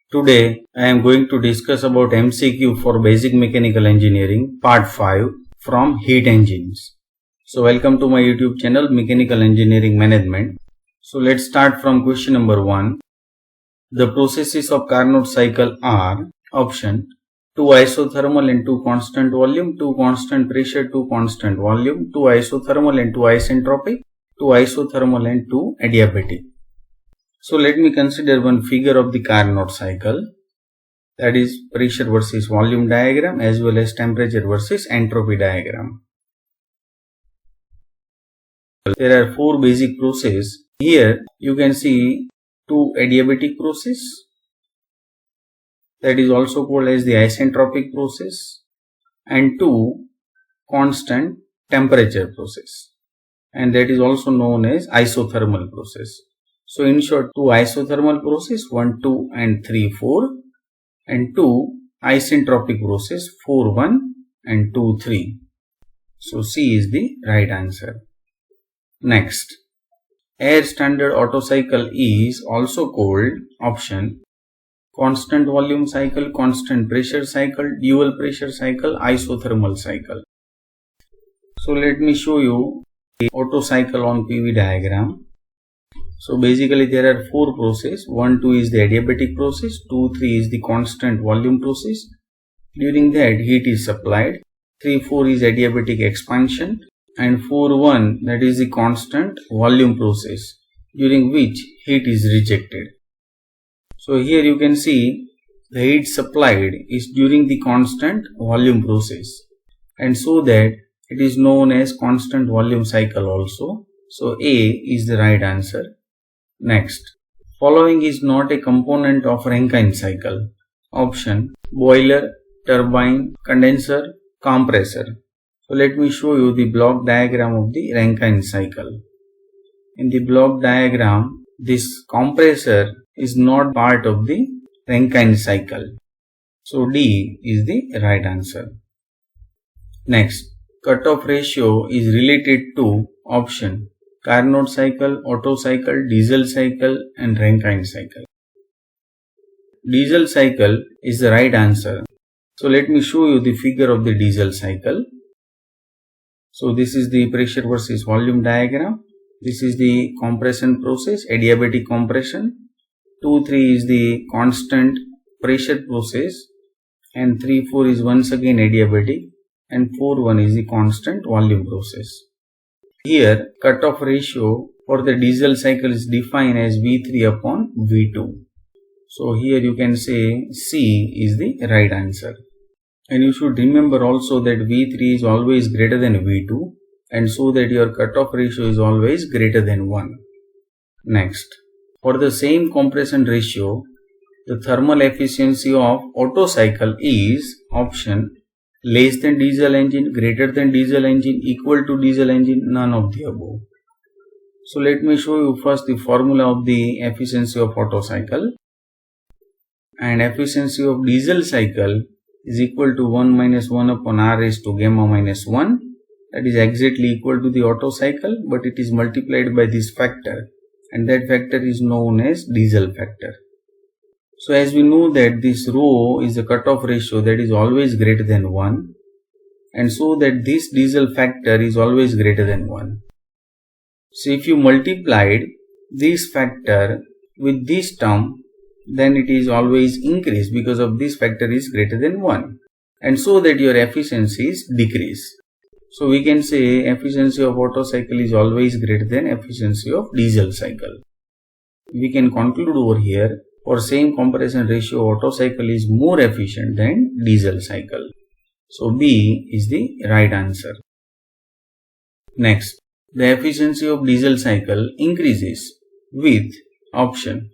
Today I am going to discuss about MCQ for Basic Mechanical Engineering Part 5 from Heat Engines. So welcome to my YouTube channel Mechanical Engineering Management. So let's start from question number 1. The processes of Carnot cycle are option 2 isothermal and 2 constant volume, 2 constant pressure, 2 constant volume, 2 isothermal and 2 isentropic, 2 isothermal and 2 adiabatic. So let me consider one figure of the Carnot cycle, that is pressure versus volume diagram as well as temperature versus entropy diagram. There are 4 basic processes. Here you can see 2 adiabatic process, that is also called as the isentropic process, and 2 constant temperature process, and that is also known as isothermal process. So in short, 2 isothermal process 1, 2 and 3, 4, and 2 isentropic process 4, 1 and 2, 3. So C is the right answer. Next, air standard Otto cycle is also called option constant volume cycle, constant pressure cycle, dual pressure cycle, isothermal cycle. So let me show you the Otto cycle on PV diagram. So basically there are 4 processes. 1, 2 is the adiabatic process, 2, 3 is the constant volume process. During that heat is supplied. 3, 4 is adiabatic expansion, and 4, 1 that is the constant volume process during which heat is rejected. So here you can see the heat supplied is during the constant volume process, and so that it is known as constant volume cycle also. So A is the right answer. Next, following is not a component of Rankine cycle. Option boiler, turbine, condenser, compressor. So let me show you the block diagram of the Rankine cycle. In the block diagram, this compressor is not part of the Rankine cycle. So D is the right answer. Next, cutoff ratio is related to option Carnot cycle, Otto cycle, diesel cycle and Rankine cycle. Diesel cycle is the right answer. So let me show you the figure of the diesel cycle. So this is the pressure versus volume diagram. This is the compression process, adiabatic compression. 2, 3 is the constant pressure process, and 3, 4 is once again adiabatic, and 4, 1 is the constant volume process. Here cutoff ratio for the diesel cycle is defined as V3 upon V2. So here you can say C is the right answer. And you should remember also that V3 is always greater than V2, and so that your cutoff ratio is always greater than 1. Next, for the same compression ratio, the thermal efficiency of Otto cycle is option less than diesel engine, greater than diesel engine, equal to diesel engine, none of the above. So let me show you first the formula of the efficiency of Otto cycle. And efficiency of diesel cycle is equal to 1 minus 1 upon R raised to gamma minus 1. That is exactly equal to the Otto cycle, but it is multiplied by this factor, and that factor is known as diesel factor. So as we know that this rho is the cutoff ratio that is always greater than 1, and so that this diesel factor is always greater than 1. So if you multiplied this factor with this term, then it is always increased because of this factor is greater than 1, and so that your efficiencies decrease. So we can say efficiency of Otto cycle is always greater than efficiency of diesel cycle. We can conclude over here, for same compression ratio, Otto cycle is more efficient than diesel cycle. So B is the right answer. Next, the efficiency of diesel cycle increases with option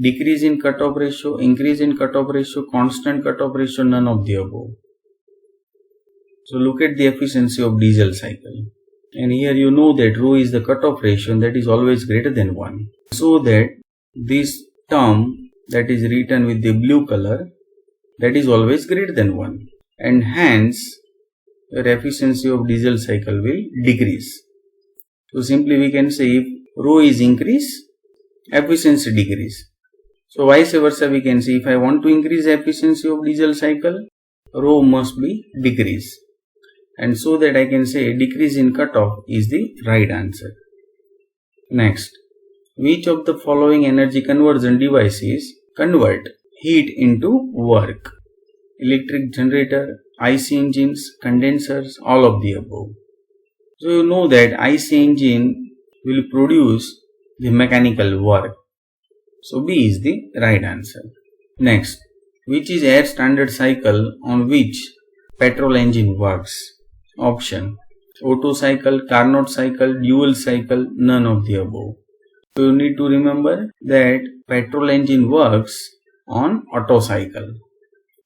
decrease in cutoff ratio, increase in cutoff ratio, constant cutoff ratio, none of the above. So look at the efficiency of diesel cycle, and here you know that rho is the cutoff ratio, and that is always greater than 1. So that this term that is written with the blue color, that is always greater than 1, and hence your efficiency of diesel cycle will decrease. So simply we can say if rho is increased, efficiency decrease. So vice versa we can see, if I want to increase the efficiency of diesel cycle, rho must be decrease. And so that I can say decrease in cutoff is the right answer. Next, which of the following energy conversion devices convert heat into work? Electric generator, IC engines, condensers, all of the above. So you know that IC engine will produce the mechanical work. So B is the right answer. Next, which is air standard cycle on which petrol engine works? Option: Otto cycle, Carnot cycle, dual cycle, none of the above. So you need to remember that petrol engine works on Otto cycle.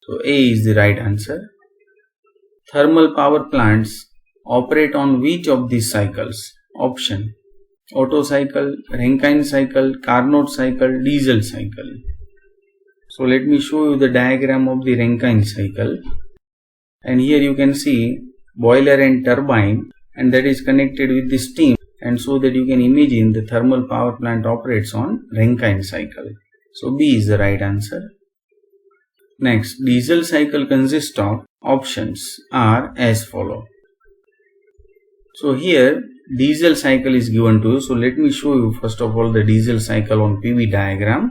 So A is the right answer. Thermal power plants operate on which of these cycles? Option: Otto cycle, Rankine cycle, Carnot cycle, diesel cycle. So let me show you the diagram of the Rankine cycle. And here you can see boiler and turbine, and that is connected with the steam, and so that you can imagine the thermal power plant operates on Rankine cycle. So B is the right answer. Next, diesel cycle consists of options are as follow. So here diesel cycle is given to you. So let me show you first of all the diesel cycle on PV diagram.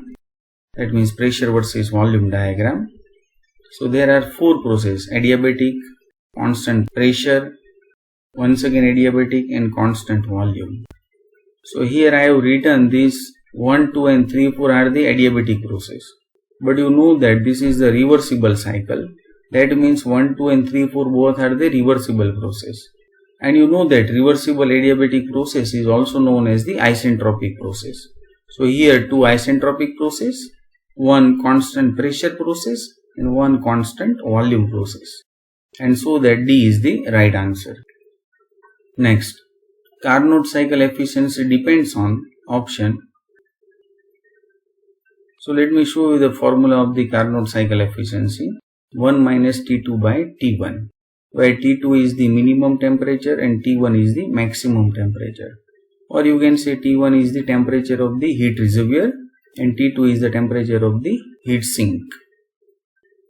That means pressure versus volume diagram. So there are four processes: adiabatic, constant pressure, once again adiabatic, and constant volume. So here I have written these 1, 2 and 3, 4 are the adiabatic process. But you know that this is the reversible cycle. That means 1, 2 and 3, 4 both are the reversible process. And you know that reversible adiabatic process is also known as the isentropic process. So here two isentropic process, one constant pressure process and one constant volume process. And so that D is the right answer. Next, Carnot cycle efficiency depends on option. So let me show you the formula of the Carnot cycle efficiency. 1 minus T2 by T1, where T2 is the minimum temperature and T1 is the maximum temperature. Or you can say T1 is the temperature of the heat reservoir and T2 is the temperature of the heat sink.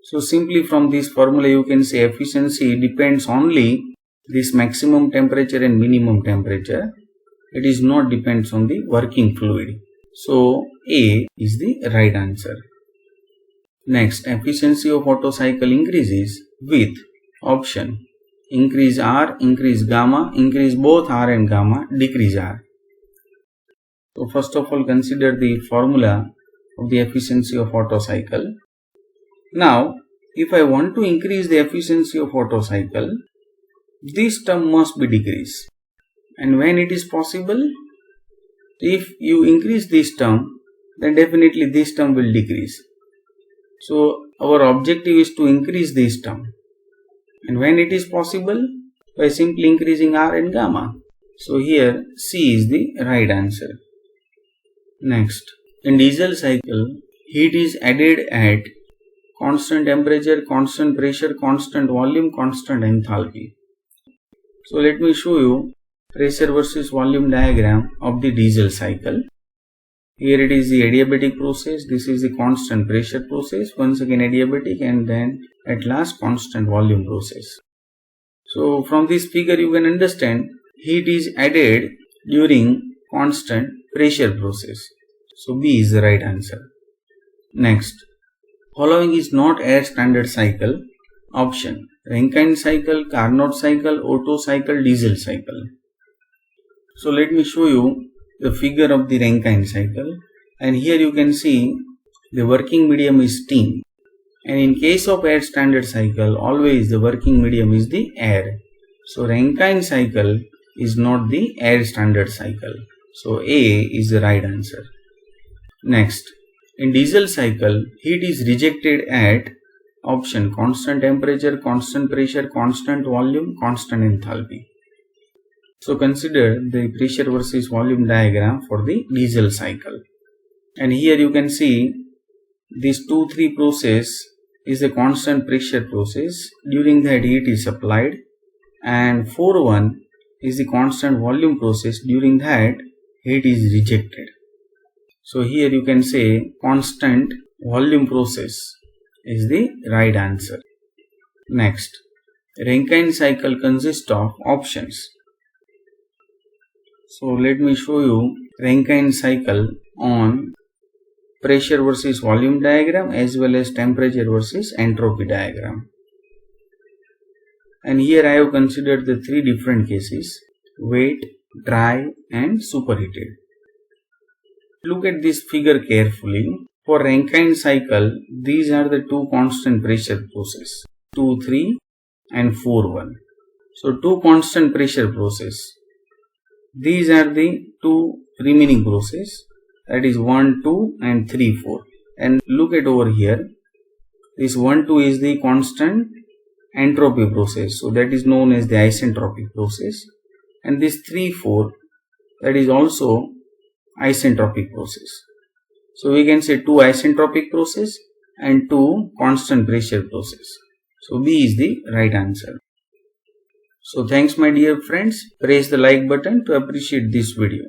So simply from this formula you can say efficiency depends only this maximum temperature and minimum temperature. It is not depends on the working fluid. So A is the right answer. Next, efficiency of Otto cycle increases with option: increase R, increase gamma, increase both R and gamma, decrease R. So first of all consider the formula of the efficiency of Otto cycle. Now if I want to increase the efficiency of Otto cycle, this term must be decreased. And when it is possible, if you increase this term, then definitely this term will decrease. So our objective is to increase this term. And when it is possible, by simply increasing R and gamma. So here C is the right answer. Next, in diesel cycle, heat is added at constant temperature, constant pressure, constant volume, constant enthalpy. So let me show you pressure versus volume diagram of the diesel cycle. Here it is the adiabatic process, this is the constant pressure process, once again adiabatic, and then at last constant volume process. So from this figure you can understand heat is added during constant pressure process. So B is the right answer. Next, following is not air standard cycle. Option: Rankine cycle, Carnot cycle, Otto cycle, diesel cycle. So let me show you the figure of the Rankine cycle, and here you can see the working medium is steam, and in case of air standard cycle always the working medium is the air. So Rankine cycle is not the air standard cycle. So A is the right answer. Next, in diesel cycle heat is rejected at option: constant temperature, constant pressure, constant volume, constant enthalpy. So consider the pressure versus volume diagram for the diesel cycle. And here you can see this 2-3 process is a constant pressure process. During that heat is supplied, and 4-1 is the constant volume process. During that heat is rejected. So here you can say constant volume process is the right answer. Next, Rankine cycle consists of options. So let me show you Rankine cycle on pressure versus volume diagram as well as temperature versus entropy diagram. And here I have considered the three different cases: wet, dry and superheated. Look at this figure carefully. For Rankine cycle, these are the two constant pressure process, 2-3 and 4-1. So two constant pressure process. These are the two remaining process, that is 1-2 and 3-4. And look at over here, this 1-2 is the constant entropy process, so that is known as the isentropic process, and this 3-4, that is also isentropic process. So we can say two isentropic process and two constant pressure process. So B is the right answer. So thanks my dear friends, press the like button to appreciate this video.